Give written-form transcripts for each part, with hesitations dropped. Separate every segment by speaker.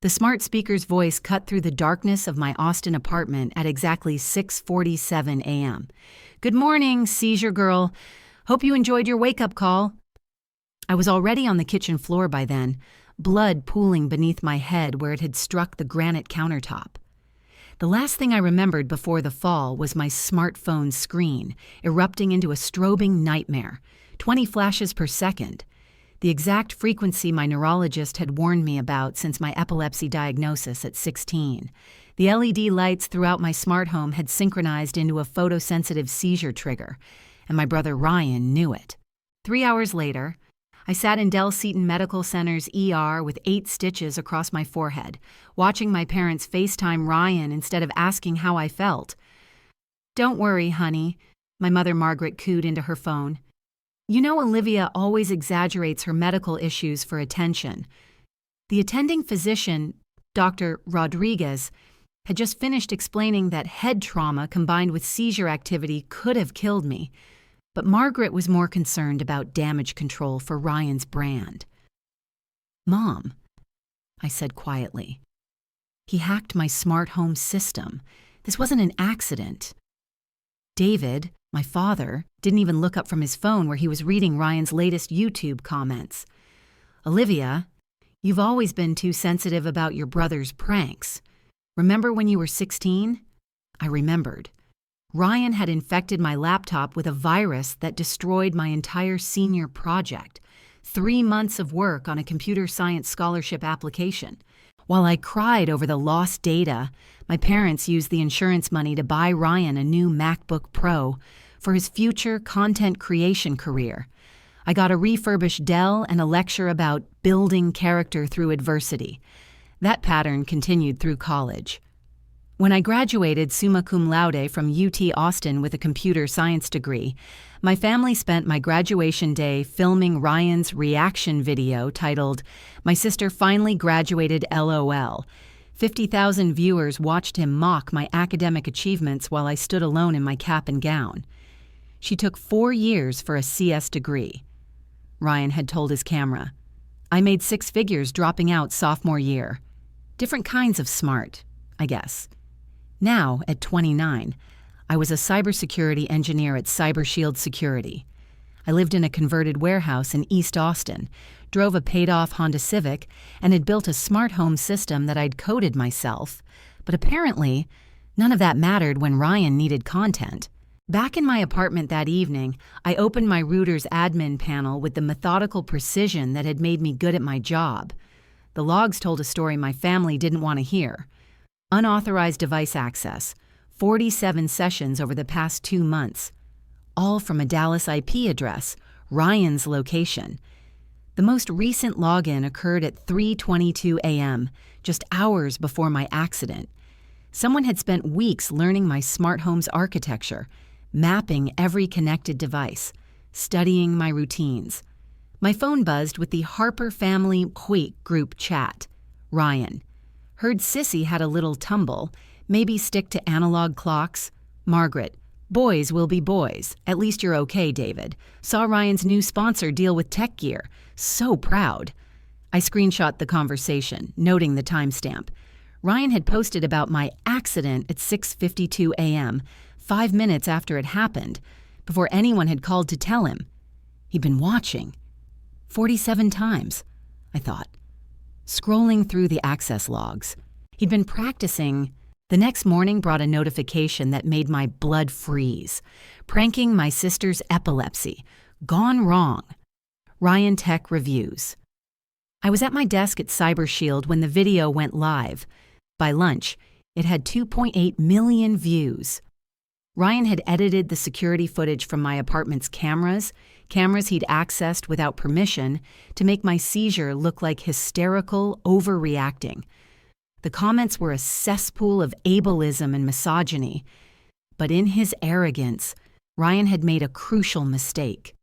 Speaker 1: The smart speaker's voice cut through the darkness of my Austin apartment at exactly 6:47 a.m. "Good morning, seizure girl. Hope you enjoyed your wake-up call." I was already on the kitchen floor by then, blood pooling beneath my head where it had struck the granite countertop. The last thing I remembered before the fall was my smartphone screen, erupting into a strobing nightmare, 20 flashes per second, the exact frequency my neurologist had warned me about since my epilepsy diagnosis at 16. The LED lights throughout my smart home had synchronized into a photosensitive seizure trigger, and my brother Ryan knew it. 3 hours later, I sat in Del Seaton Medical Center's ER with 8 stitches across my forehead, watching my parents FaceTime Ryan instead of asking how I felt. "Don't worry, honey," my mother Margaret cooed into her phone. "You know Olivia always exaggerates her medical issues for attention." The attending physician, Dr. Rodriguez, had just finished explaining that head trauma combined with seizure activity could have killed me, but Margaret was more concerned about damage control for Ryan's brand. "Mom," I said quietly, "he hacked my smart home system. This wasn't an accident." David, my father, didn't even look up from his phone where he was reading Ryan's latest YouTube comments. "Olivia, you've always been too sensitive about your brother's pranks. Remember when you were 16? I remembered. Ryan had infected my laptop with a virus that destroyed my entire senior project. 3 months of work on a computer science scholarship application. While I cried over the lost data, my parents used the insurance money to buy Ryan a new MacBook Pro for his future content creation career. I got a refurbished Dell and a lecture about building character through adversity. That pattern continued through college. When I graduated summa cum laude from UT Austin with a computer science degree, my family spent my graduation day filming Ryan's reaction video titled, "My Sister Finally Graduated LOL." 50,000 viewers watched him mock my academic achievements while I stood alone in my cap and gown. "She took 4 years for a CS degree," Ryan had told his camera. "I made 6 figures dropping out sophomore year." Different kinds of smart, I guess. Now, at 29, I was a cybersecurity engineer at CyberShield Security. I lived in a converted warehouse in East Austin, drove a paid-off Honda Civic, and had built a smart home system that I'd coded myself. But apparently, none of that mattered when Ryan needed content. Back in my apartment that evening, I opened my router's admin panel with the methodical precision that had made me good at my job. The logs told a story my family didn't want to hear. Unauthorized device access, 47 sessions over the past 2 months, all from a Dallas IP address, Ryan's location. The most recent login occurred at 3:22 a.m., just hours before my accident. Someone had spent weeks learning my smart home's architecture, mapping every connected device, studying my routines. My phone buzzed with the Harper Family Quake group chat. Ryan. Heard Sissy had a little tumble. Maybe stick to analog clocks. Margaret. Boys will be boys. At least you're okay, David. Saw Ryan's new sponsor deal with tech gear. So proud. I screenshot the conversation, noting the timestamp. Ryan had posted about my accident at 6:52 a.m., 5 minutes after it happened, before anyone had called to tell him. He'd been watching. 47 times, I thought. Scrolling through the access logs. He'd been practicing. The next morning brought a notification that made my blood freeze. Pranking my sister's epilepsy. Gone wrong. Ryan Tech Reviews. I was at my desk at CyberShield when the video went live. By lunch, it had 2.8 million views. Ryan had edited the security footage from my apartment's cameras he'd accessed without permission, to make my seizure look like hysterical overreacting. The comments were a cesspool of ableism and misogyny, but in his arrogance, Ryan had made a crucial mistake.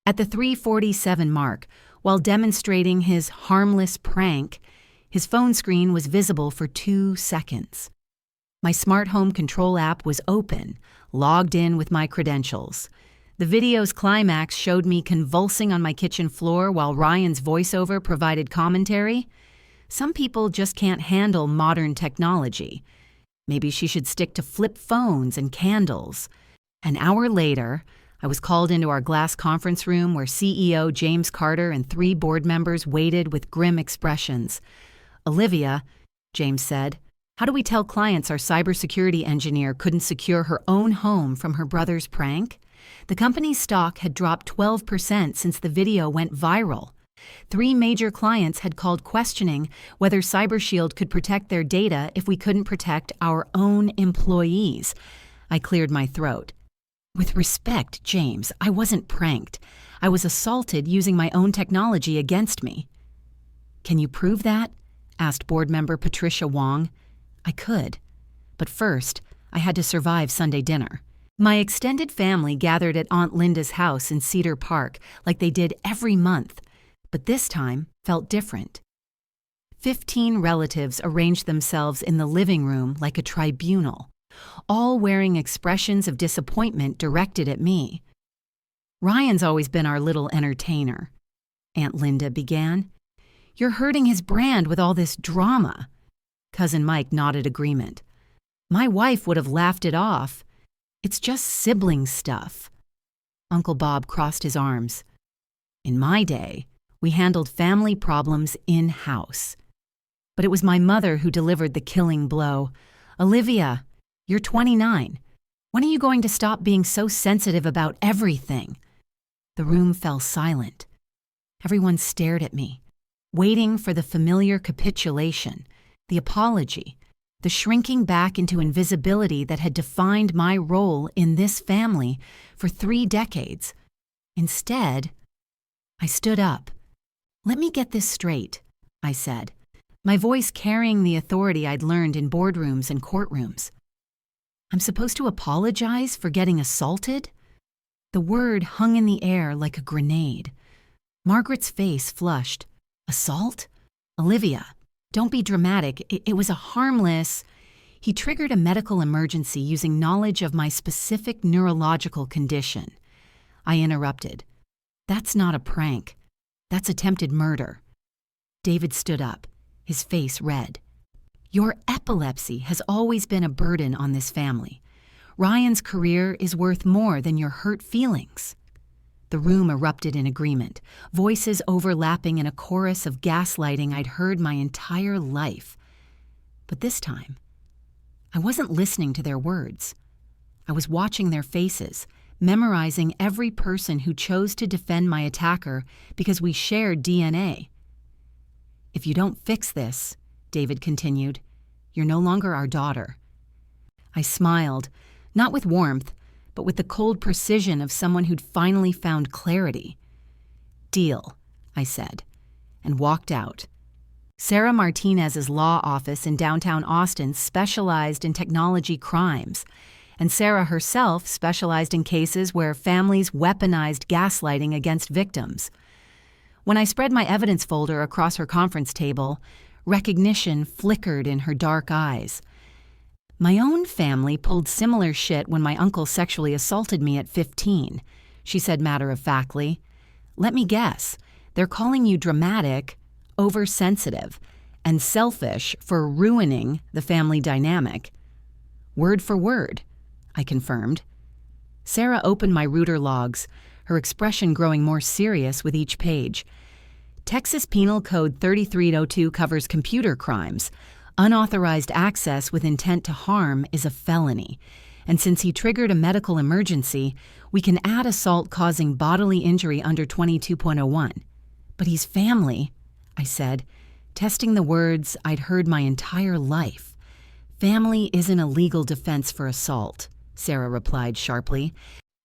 Speaker 1: At the 3:47 mark, while demonstrating his harmless prank, his phone screen was visible for 2 seconds. My smart home control app was open, logged in with my credentials. The video's climax showed me convulsing on my kitchen floor while Ryan's voiceover provided commentary. Some people just can't handle modern technology. Maybe she should stick to flip phones and candles. An hour later, I was called into our glass conference room where CEO James Carter and 3 board members waited with grim expressions. "Olivia," James said, "how do we tell clients our cybersecurity engineer couldn't secure her own home from her brother's prank?" The company's stock had dropped 12% since the video went viral. 3 major clients had called questioning whether CyberShield could protect their data if we couldn't protect our own employees. I cleared my throat. "With respect, James, I wasn't pranked. I was assaulted using my own technology against me." "Can you prove that?" asked board member Patricia Wong. I could. But first, I had to survive Sunday dinner. My extended family gathered at Aunt Linda's house in Cedar Park like they did every month, but this time felt different. 15 relatives arranged themselves in the living room like a tribunal, all wearing expressions of disappointment directed at me. "Ryan's always been our little entertainer," Aunt Linda began. "You're hurting his brand with all this drama." Cousin Mike nodded agreement. "My wife would have laughed it off. It's just sibling stuff." Uncle Bob crossed his arms. "In my day, we handled family problems in-house." But it was my mother who delivered the killing blow. "Olivia, you're 29. When are you going to stop being so sensitive about everything?" The room fell silent. Everyone stared at me, waiting for the familiar capitulation, the apology, the shrinking back into invisibility that had defined my role in this family for 3 decades. Instead, I stood up. "Let me get this straight," I said, my voice carrying the authority I'd learned in boardrooms and courtrooms. "I'm supposed to apologize for getting assaulted?" The word hung in the air like a grenade. Margaret's face flushed. "Assault? Olivia, don't be dramatic. It was a harmless..." He triggered a medical emergency using knowledge of my specific neurological condition. I interrupted. "That's not a prank. That's attempted murder." David stood up, his face red. "Your epilepsy has always been a burden on this family. Ryan's career is worth more than your hurt feelings." The room erupted in agreement, voices overlapping in a chorus of gaslighting I'd heard my entire life. But this time, I wasn't listening to their words. I was watching their faces, memorizing every person who chose to defend my attacker because we shared DNA. "If you don't fix this," David continued, "you're no longer our daughter." I smiled, not with warmth, but with the cold precision of someone who'd finally found clarity. "Deal," I said, and walked out. Sarah Martinez's law office in downtown Austin specialized in technology crimes, and Sarah herself specialized in cases where families weaponized gaslighting against victims. When I spread my evidence folder across her conference table, recognition flickered in her dark eyes. "My own family pulled similar shit when my uncle sexually assaulted me at 15, she said matter-of-factly. "Let me guess, they're calling you dramatic, oversensitive, and selfish for ruining the family dynamic." "Word for word," I confirmed. Sarah opened my Reuter logs, her expression growing more serious with each page. "Texas Penal Code 3302 covers computer crimes. Unauthorized access with intent to harm is a felony. And since he triggered a medical emergency, we can add assault causing bodily injury under 22.01. But he's family," I said, testing the words I'd heard my entire life. "Family isn't a legal defense for assault," Sarah replied sharply.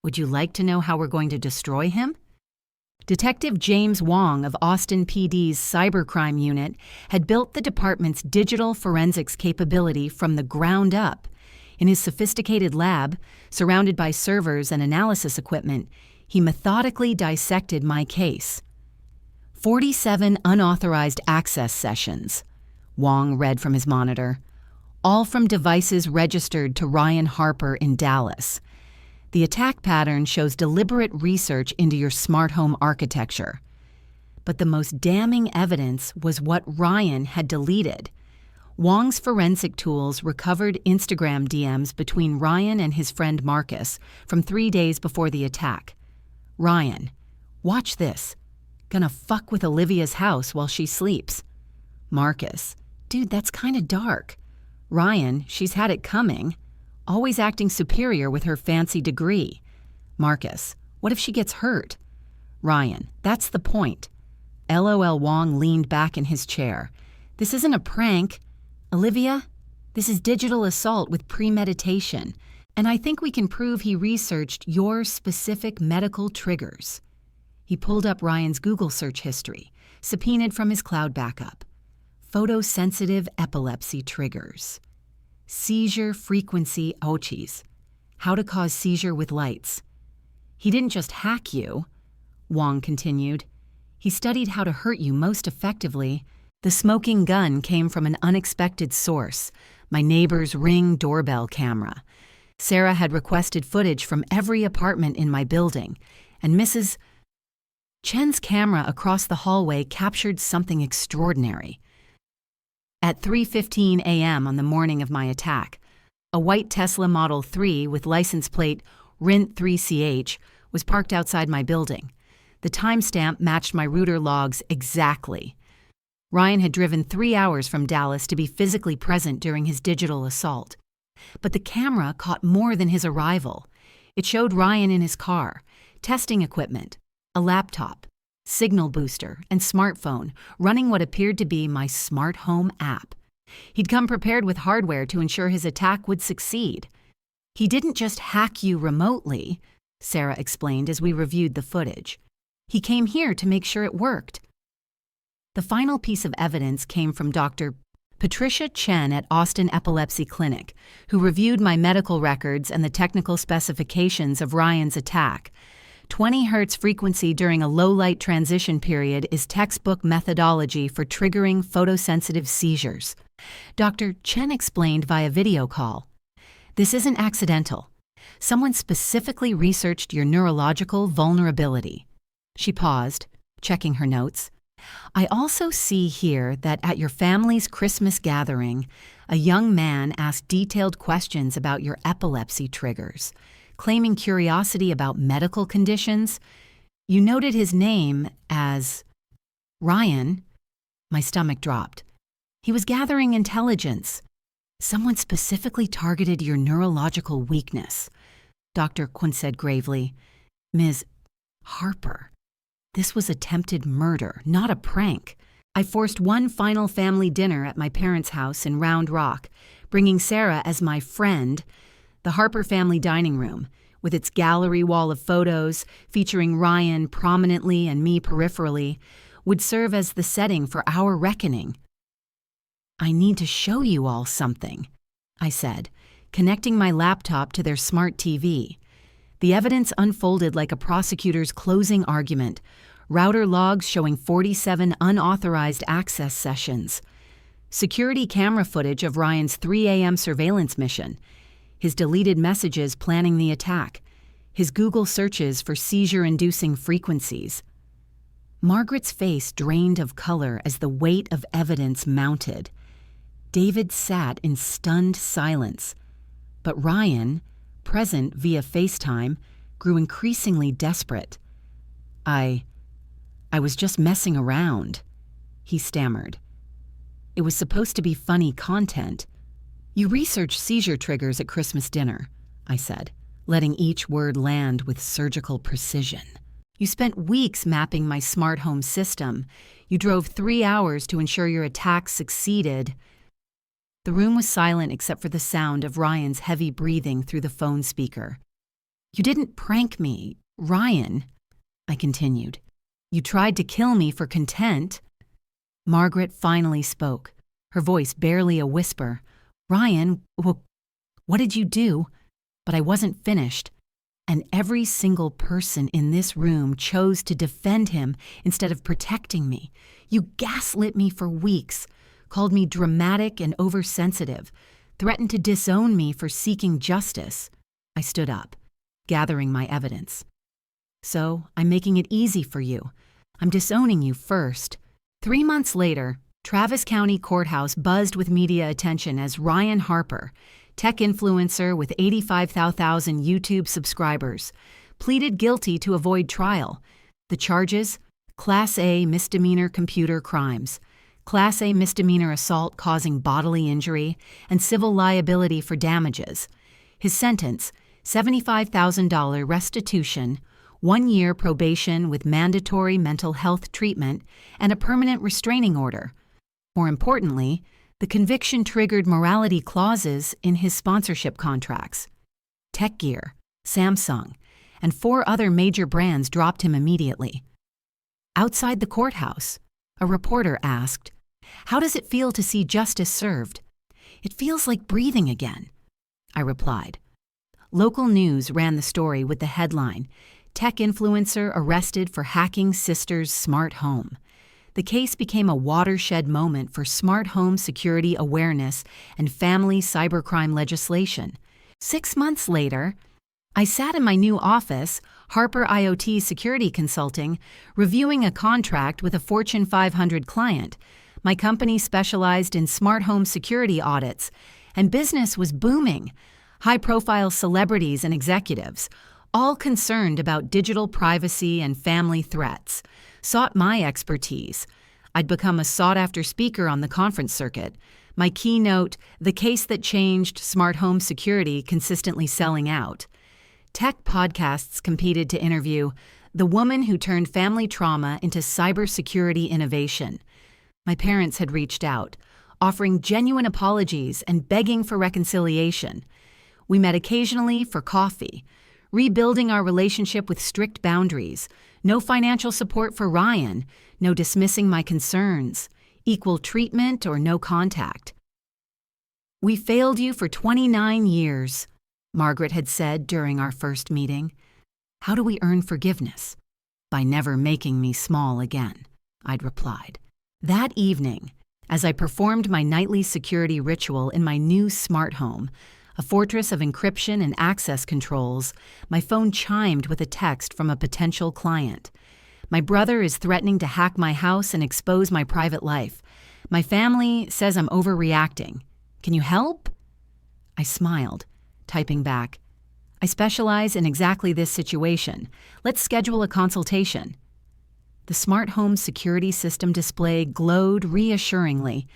Speaker 1: "Would you like to know how we're going to destroy him?" Detective James Wong of Austin PD's cybercrime unit had built the department's digital forensics capability from the ground up. In his sophisticated lab, surrounded by servers and analysis equipment, he methodically dissected my case. 47 unauthorized access sessions, Wong read from his monitor, all from devices registered to Ryan Harper in Dallas. The attack pattern shows deliberate research into your smart home architecture. But the most damning evidence was what Ryan had deleted. Wong's forensic tools recovered Instagram DMs between Ryan and his friend Marcus from 3 days before the attack. Ryan, watch this. Gonna fuck with Olivia's house while she sleeps. Marcus, dude, that's kinda dark. Ryan, she's had it coming. Always acting superior with her fancy degree. Marcus, what if she gets hurt? Ryan, that's the point. LOL. Wong leaned back in his chair. This isn't a prank. Olivia, this is digital assault with premeditation, and I think we can prove he researched your specific medical triggers. He pulled up Ryan's Google search history, subpoenaed from his cloud backup. Photosensitive epilepsy triggers. Seizure frequency ouchies. How to cause seizure with lights. He didn't just hack you, Wong continued. He studied how to hurt you most effectively. The smoking gun came from an unexpected source, my neighbor's Ring doorbell camera. Sarah had requested footage from every apartment in my building, and Mrs. Chen's camera across the hallway captured something extraordinary. At 3:15 a.m. on the morning of my attack, a white Tesla Model 3 with license plate RINT3CH was parked outside my building. The timestamp matched my router logs exactly. Ryan had driven 3 hours from Dallas to be physically present during his digital assault. But the camera caught more than his arrival. It showed Ryan in his car, testing equipment, a laptop, signal booster, and smartphone, running what appeared to be my smart home app. He'd come prepared with hardware to ensure his attack would succeed. He didn't just hack you remotely, Sarah explained as we reviewed the footage. He came here to make sure it worked. The final piece of evidence came from Dr. Patricia Chen at Austin Epilepsy Clinic, who reviewed my medical records and the technical specifications of Ryan's attack. 20 Hz frequency during a low-light transition period is textbook methodology for triggering photosensitive seizures. Dr. Chen explained via video call. This isn't accidental. Someone specifically researched your neurological vulnerability. She paused, checking her notes. I also see here that at your family's Christmas gathering, a young man asked detailed questions about your epilepsy triggers, claiming curiosity about medical conditions. You noted his name as Ryan. My stomach dropped. He was gathering intelligence. Someone specifically targeted your neurological weakness. Dr. Quinn said gravely, Ms. Harper. This was attempted murder, not a prank. I forced one final family dinner at my parents' house in Round Rock, bringing Sarah as my friend. The Harper family dining room, with its gallery wall of photos featuring Ryan prominently and me peripherally, would serve as the setting for our reckoning. I need to show you all something, I said, connecting my laptop to their smart TV. The evidence unfolded like a prosecutor's closing argument, router logs showing 47 unauthorized access sessions, security camera footage of Ryan's 3 a.m. surveillance mission, his deleted messages planning the attack, his Google searches for seizure-inducing frequencies. Margaret's face drained of color as the weight of evidence mounted. David sat in stunned silence, but Ryan, present via FaceTime, grew increasingly desperate. I was just messing around, he stammered. It was supposed to be funny content. You researched seizure triggers at Christmas dinner, I said, letting each word land with surgical precision. You spent weeks mapping my smart home system. You drove 3 hours to ensure your attack succeeded. The room was silent except for the sound of Ryan's heavy breathing through the phone speaker. You didn't prank me, Ryan, I continued. You tried to kill me for content. Margaret finally spoke, her voice barely a whisper. Ryan, what did you do? But I wasn't finished. And every single person in this room chose to defend him instead of protecting me. You gaslit me for weeks, called me dramatic and oversensitive, threatened to disown me for seeking justice. I stood up, gathering my evidence. So I'm making it easy for you. I'm disowning you first. 3 months later, Travis County Courthouse buzzed with media attention as Ryan Harper, tech influencer with 85,000 YouTube subscribers, pleaded guilty to avoid trial. The charges? Class A misdemeanor computer crimes, Class A misdemeanor assault causing bodily injury, and civil liability for damages. His sentence, $75,000 restitution, 1 year probation with mandatory mental health treatment, and a permanent restraining order. More importantly, the conviction triggered morality clauses in his sponsorship contracts. Tech Gear, Samsung, and 4 other major brands dropped him immediately. Outside the courthouse, a reporter asked, "How does it feel to see justice served?" "It feels like breathing again," I replied. Local news ran the story with the headline, "Tech influencer arrested for hacking sister's smart home." The case became a watershed moment for smart home security awareness and family cybercrime legislation. 6 months later, I sat in my new office, Harper IoT Security Consulting, reviewing a contract with a Fortune 500 client. My company specialized in smart home security audits, and business was booming. High-profile celebrities and executives, all concerned about digital privacy and family threats, sought my expertise. I'd become a sought-after speaker on the conference circuit. My keynote, "The Case That Changed Smart Home Security," consistently selling out. Tech podcasts competed to interview the woman who turned family trauma into cybersecurity innovation. My parents had reached out, offering genuine apologies and begging for reconciliation. We met occasionally for coffee, rebuilding our relationship with strict boundaries, no financial support for Ryan, no dismissing my concerns, equal treatment or no contact. "We failed you for 29 years, Margaret had said during our first meeting. "How do we earn forgiveness?" "By never making me small again," I'd replied. That evening, as I performed my nightly security ritual in my new smart home, a fortress of encryption and access controls, my phone chimed with a text from a potential client. "My brother is threatening to hack my house and expose my private life. My family says I'm overreacting. Can you help?" I smiled, typing back, "I specialize in exactly this situation. Let's schedule a consultation." The smart home security system display glowed reassuringly.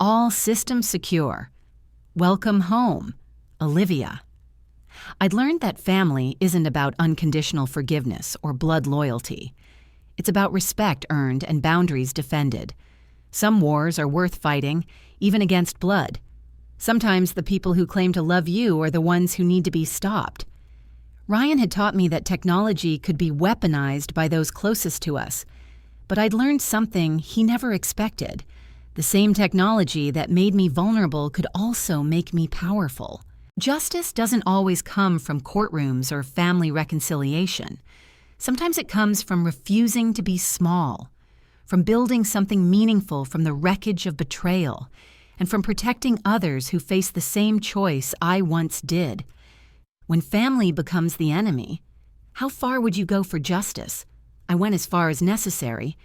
Speaker 1: "All systems secure. Welcome home, Olivia." I'd learned that family isn't about unconditional forgiveness or blood loyalty. It's about respect earned and boundaries defended. Some wars are worth fighting, even against blood. Sometimes the people who claim to love you are the ones who need to be stopped. Ryan had taught me that technology could be weaponized by those closest to us, but I'd learned something he never expected. The same technology that made me vulnerable could also make me powerful. Justice doesn't always come from courtrooms or family reconciliation. Sometimes it comes from refusing to be small, from building something meaningful from the wreckage of betrayal, and from protecting others who face the same choice I once did. When family becomes the enemy, how far would you go for justice? I went as far as necessary,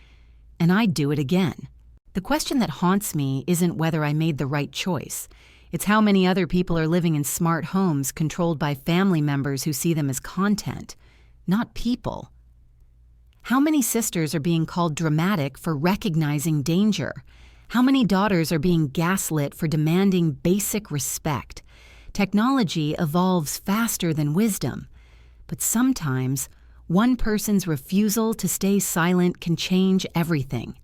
Speaker 1: and I'd do it again. The question that haunts me isn't whether I made the right choice. It's how many other people are living in smart homes controlled by family members who see them as content, not people. How many sisters are being called dramatic for recognizing danger? How many daughters are being gaslit for demanding basic respect? Technology evolves faster than wisdom, but sometimes one person's refusal to stay silent can change everything.